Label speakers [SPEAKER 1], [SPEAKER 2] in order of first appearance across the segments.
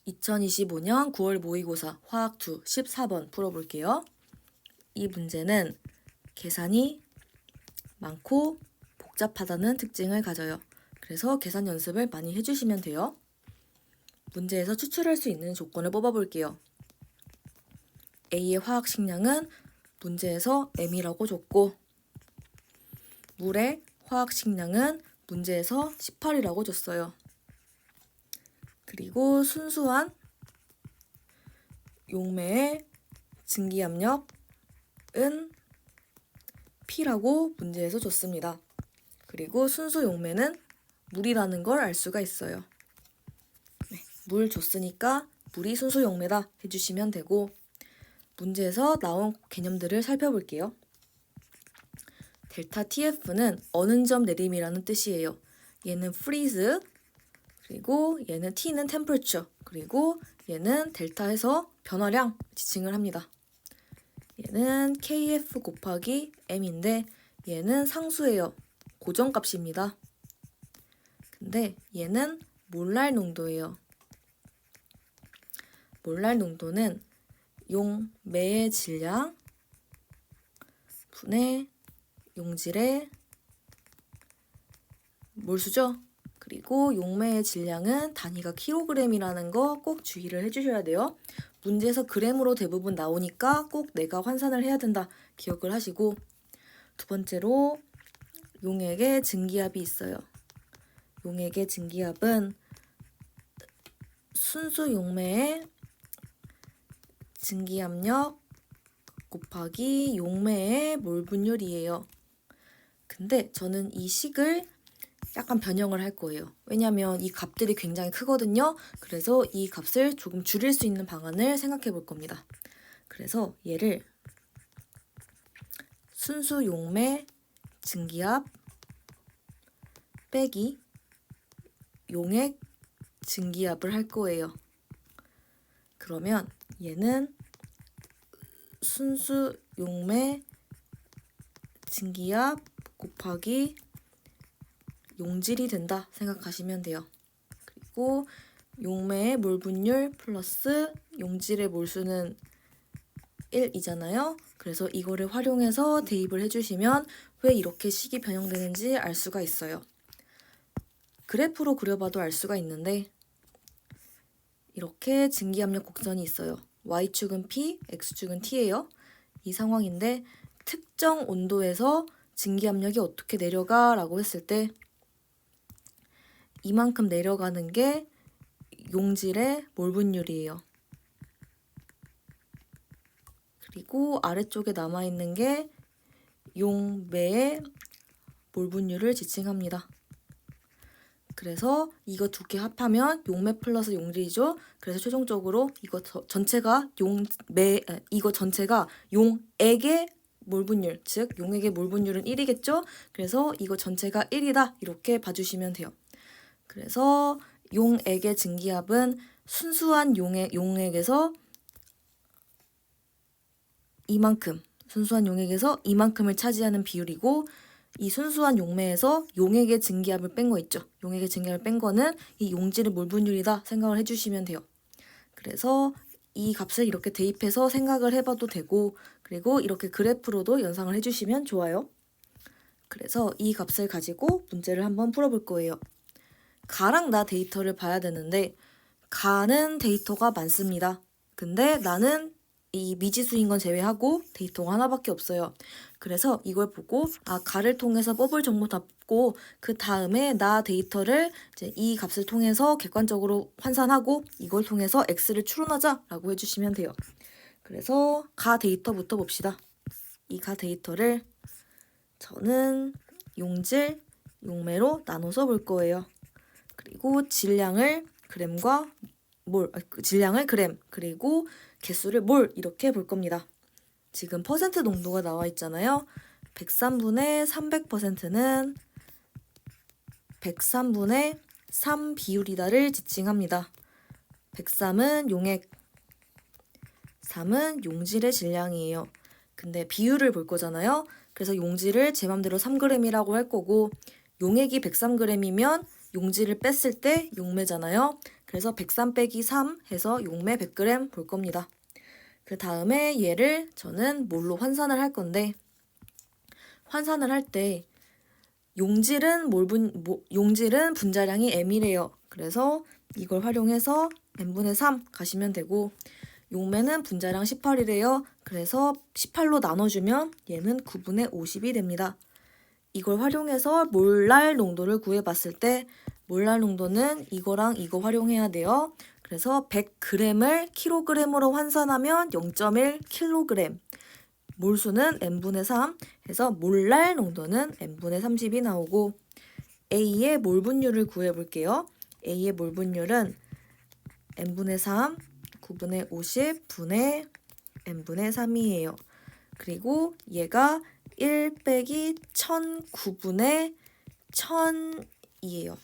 [SPEAKER 1] 2025년 9월 모의고사 화학2 14번 풀어볼게요. 이 문제는 계산이 많고 복잡하다는 특징을 가져요. 그래서 계산 연습을 많이 해주시면 돼요. 문제에서 추출할 수 있는 조건을 뽑아볼게요. A의 화학 식량은 문제에서 M이라고 줬고 물의 화학 식량은 문제에서 18이라고 줬어요. 그리고 순수한 용매의 증기압력은 P라고 문제에서 줬습니다. 그리고 순수 용매는 물이라는 걸 알 수가 있어요. 물 줬으니까 물이 순수 용매다 해주시면 되고 문제에서 나온 개념들을 살펴볼게요. 델타 TF는 어느 점 내림이라는 뜻이에요. 얘는 freeze, 그리고 얘는 T는 temperature, 그리고 얘는 델타에서 변화량 지칭을 합니다. 얘는 KF 곱하기 M인데 얘는 상수예요. 고정값입니다. 근데 얘는 몰랄 농도예요. 몰랄 농도는 용매의 질량 분의 용질의 몰수죠. 그리고 용매의 질량은 단위가 킬로그램이라는 거 꼭 주의를 해주셔야 돼요. 문제에서 그램으로 대부분 나오니까 꼭 내가 환산을 해야 된다 기억을 하시고, 두 번째로 용액의 증기압이 있어요. 용액의 증기압은 순수 용매의 증기압력 곱하기 용매의 몰 분율이에요. 근데 저는 이 식을 약간 변형을 할 거예요. 왜냐면 이 값들이 굉장히 크거든요. 그래서 이 값을 조금 줄일 수 있는 방안을 생각해 볼 겁니다. 그래서 얘를 순수 용매 증기압 빼기 용액 증기압을 할 거예요. 그러면 얘는 순수 용매 증기압 곱하기 용질이 된다 생각하시면 돼요. 그리고 용매의 몰 분율 플러스 용질의 몰수는 1이잖아요. 그래서 이거를 활용해서 대입을 해주시면 왜 이렇게 식이 변형되는지 알 수가 있어요. 그래프로 그려봐도 알 수가 있는데 이렇게 증기압력 곡선이 있어요. Y축은 P, X축은 T예요. 이 상황인데 특정 온도에서 증기압력이 어떻게 내려가 라고 했을 때 이만큼 내려가는 게 용질의 몰 분율이에요. 그리고 아래쪽에 남아있는 게 용매의 몰 분율을 지칭합니다. 그래서 이거 두 개 합하면 용매 플러스 용질이죠. 그래서 최종적으로 이거 전체가 용액의 몰 분율, 즉 용액의 몰 분율은 1이겠죠. 그래서 이거 전체가 1이다 이렇게 봐주시면 돼요. 그래서 용액의 증기압은 순수한 용액에서 이만큼을 차지하는 비율이고, 이 순수한 용매에서 용액의 증기압을 뺀 거 있죠. 용액의 증기압을 뺀 거는 이 용질의 몰 분율이다 생각을 해주시면 돼요. 그래서 이 값을 이렇게 대입해서 생각을 해봐도 되고, 그리고 이렇게 그래프로도 연상을 해주시면 좋아요. 그래서 이 값을 가지고 문제를 한번 풀어볼 거예요. 가랑 나 데이터를 봐야 되는데 가는 데이터가 많습니다. 근데 나는 이 미지수인 건 제외하고 데이터가 하나밖에 없어요. 그래서 이걸 보고 가를 통해서 뽑을 정보 잡고 그 다음에 나 데이터를 이제 이 값을 통해서 객관적으로 환산하고 이걸 통해서 x를 추론하자 라고 해주시면 돼요. 그래서 가 데이터부터 봅시다. 이 가 데이터를 저는 용질, 용매로 나눠서 볼 거예요. 그리고 질량을 그램과 질량을 그램, 그리고 개수를 몰 이렇게 볼 겁니다. 지금 퍼센트 농도가 나와 있잖아요. 103분의 300%는 103분의 3 비율이다를 지칭합니다. 103은 용액, 3은 용질의 질량이에요. 근데 비율을 볼 거잖아요. 그래서 용질을 제 맘대로 3g이라고 할 거고, 용액이 103g이면 용질을 뺐을 때 용매잖아요. 그래서 103 빼기 3 해서 용매 100g 볼 겁니다. 그 다음에 얘를 저는 뭘로 환산을 할 건데, 환산을 할 때 용질은 분자량이 m이래요. 그래서 이걸 활용해서 n분의 3 가시면 되고, 용매는 분자량 18이래요. 그래서 18로 나눠주면 얘는 9분의 50이 됩니다. 이걸 활용해서 몰랄 농도를 구해봤을 때 몰랄 농도는 이거랑 이거 활용해야 돼요. 그래서 100g을 kg으로 환산하면 0.1kg, 몰수는 n분의 3 해서 몰랄 농도는 n분의 30이 나오고, A의 몰 분율을 구해볼게요. A의 몰 분율은 n분의 3, 9분의 50 분의 n분의 3이에요. 그리고 얘가 1 빼기 1009분의 1000이에요.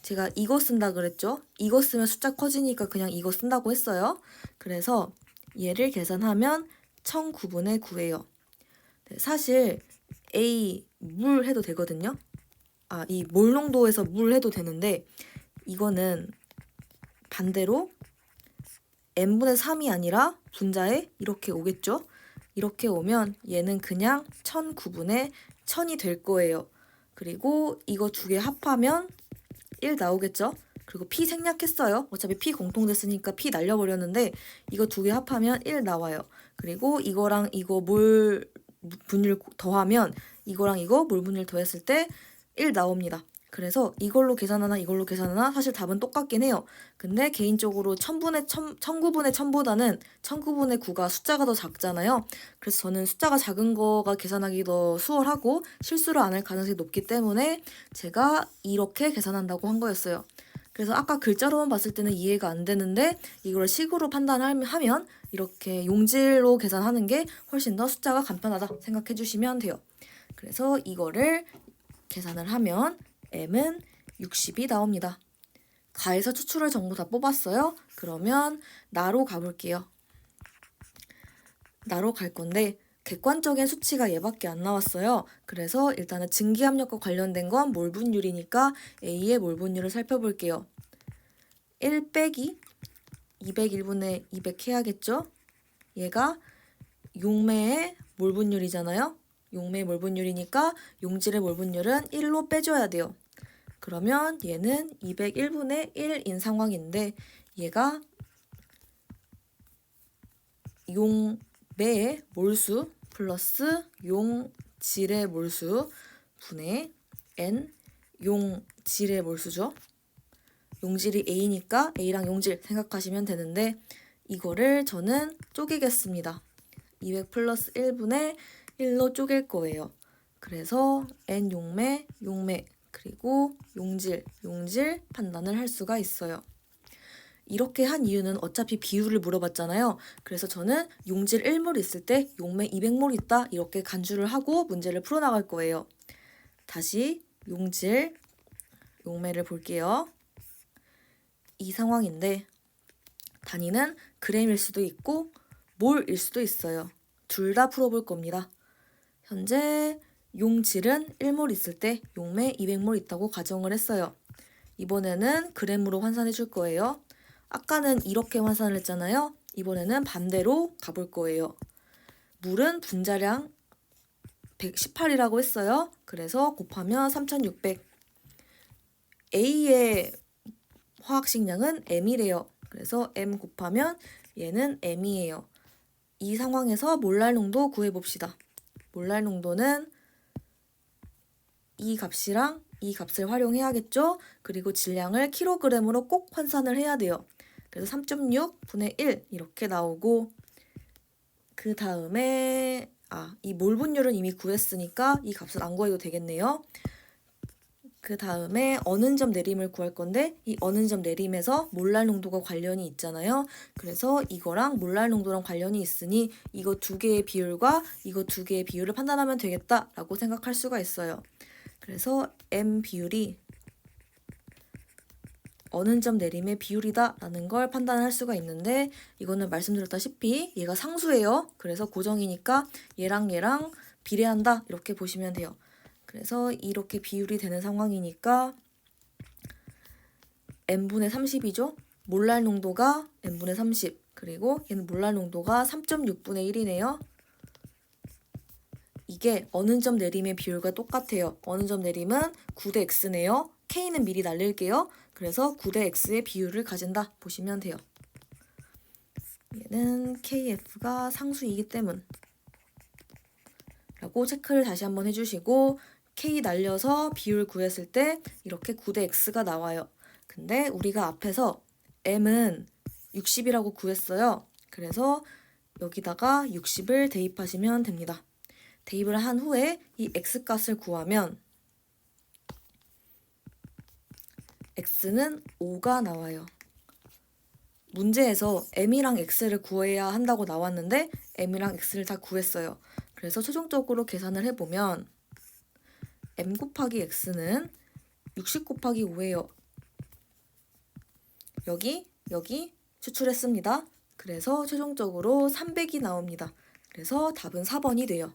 [SPEAKER 1] 제가 이거 쓴다 그랬죠? 이거 쓰면 숫자 커지니까 그냥 이거 쓴다고 했어요. 그래서 얘를 계산하면 1009분의 9예요. 네, 사실 A 물 해도 되거든요. 이 몰농도에서 물 해도 되는데, 이거는 반대로 n분의 3이 아니라 분자에 이렇게 오겠죠? 이렇게 오면 얘는 그냥 1009분의 1000이 될 거예요. 그리고 이거 두 개 합하면 1 나오겠죠? 그리고 P 생략했어요. 어차피 P 공통됐으니까 P 날려버렸는데 이거 두 개 합하면 1 나와요. 그리고 이거랑 이거 몰 분율 더하면 이거랑 이거 몰 분율 더했을 때 1 나옵니다. 그래서 이걸로 계산하나 이걸로 계산하나 사실 답은 똑같긴 해요. 근데 개인적으로 1009분의 1000보다는 1009분의 9가 숫자가 더 작잖아요. 그래서 저는 숫자가 작은 거가 계산하기 더 수월하고 실수를 안 할 가능성이 높기 때문에 제가 이렇게 계산한다고 한 거였어요. 그래서 아까 글자로만 봤을 때는 이해가 안 되는데 이걸 식으로 판단하면 이렇게 용질로 계산하는 게 훨씬 더 숫자가 간편하다 생각해 주시면 돼요. 그래서 이거를 계산을 하면 m은 60이 나옵니다. 가에서 추출을 전부 다 뽑았어요. 그러면 나로 가볼게요. 나로 갈 건데 객관적인 수치가 얘밖에 안 나왔어요. 그래서 일단은 증기압력과 관련된 건 몰 분율이니까 A의 몰 분율을 살펴볼게요. 1 빼기 201분의 200 해야겠죠? 얘가 용매의 몰 분율이잖아요. 용매의 몰 분율이니까 용질의 몰 분율은 1로 빼줘야 돼요. 그러면 얘는 201분의 1인 상황인데 얘가 용매의 몰수 플러스 용질의 몰수 분의 n 용질의 몰수죠. 용질이 A니까 A랑 용질 생각하시면 되는데 이거를 저는 쪼개겠습니다. 200 플러스 1분의 1로 쪼갤 거예요. 그래서 n 용매 그리고 용질 판단을 할 수가 있어요. 이렇게 한 이유는 어차피 비율을 물어봤잖아요. 그래서 저는 용질 1몰 있을 때 용매 200몰 있다 이렇게 간주를 하고 문제를 풀어나갈 거예요. 다시 용매를 볼게요. 이 상황인데 단위는 g일 수도 있고 몰일 수도 있어요. 둘 다 풀어볼 겁니다. 현재 용질은 1몰 있을 때 용매 200몰 있다고 가정을 했어요. 이번에는 g으로 환산해 줄 거예요. 아까는 이렇게 환산을 했잖아요. 이번에는 반대로 가볼 거예요. 물은 분자량 118이라고 했어요. 그래서 곱하면 3600. A의 화학식량은 m이래요. 그래서 m 곱하면 얘는 m이에요. 이 상황에서 몰랄 농도 구해봅시다. 몰랄 농도는 이 값이랑 이 값을 활용해야겠죠? 그리고 질량을 kg으로 꼭 환산을 해야 돼요. 그래서 3.6분의 1 이렇게 나오고, 그 다음에 이 몰 분율은 이미 구했으니까 이 값은 안 구해도 되겠네요. 그 다음에 어는 점 내림을 구할 건데 이 어는 점 내림에서 몰랄 농도가 관련이 있잖아요. 그래서 이거랑 몰랄 농도랑 관련이 있으니 이거 두 개의 비율과 이거 두 개의 비율을 판단하면 되겠다라고 생각할 수가 있어요. 그래서 m 비율이 어는 점 내림의 비율이다 라는 걸 판단할 수가 있는데 이거는 말씀드렸다시피 얘가 상수예요. 그래서 고정이니까 얘랑 비례한다 이렇게 보시면 돼요. 그래서 이렇게 비율이 되는 상황이니까 n분의 30이죠. 몰랄 농도가 n분의 30. 그리고 얘는 몰랄 농도가 3.6분의 1이네요. 이게 어느 점 내림의 비율과 똑같아요. 어느 점 내림은 9대 x네요. k는 미리 날릴게요. 그래서 9대 x의 비율을 가진다 보시면 돼요. 얘는 kf가 상수이기 때문 라고 체크를 다시 한번 해주시고 k 날려서 비율 구했을 때 이렇게 9대 x가 나와요. 근데 우리가 앞에서 m은 60이라고 구했어요. 그래서 여기다가 60을 대입하시면 됩니다. 대입을 한 후에 이 x값을 구하면 x는 5가 나와요. 문제에서 m이랑 x를 구해야 한다고 나왔는데 m이랑 x를 다 구했어요. 그래서 최종적으로 계산을 해보면 m 곱하기 x는 60 곱하기 5예요. 여기 추출했습니다. 그래서 최종적으로 300이 나옵니다. 그래서 답은 4번이 돼요.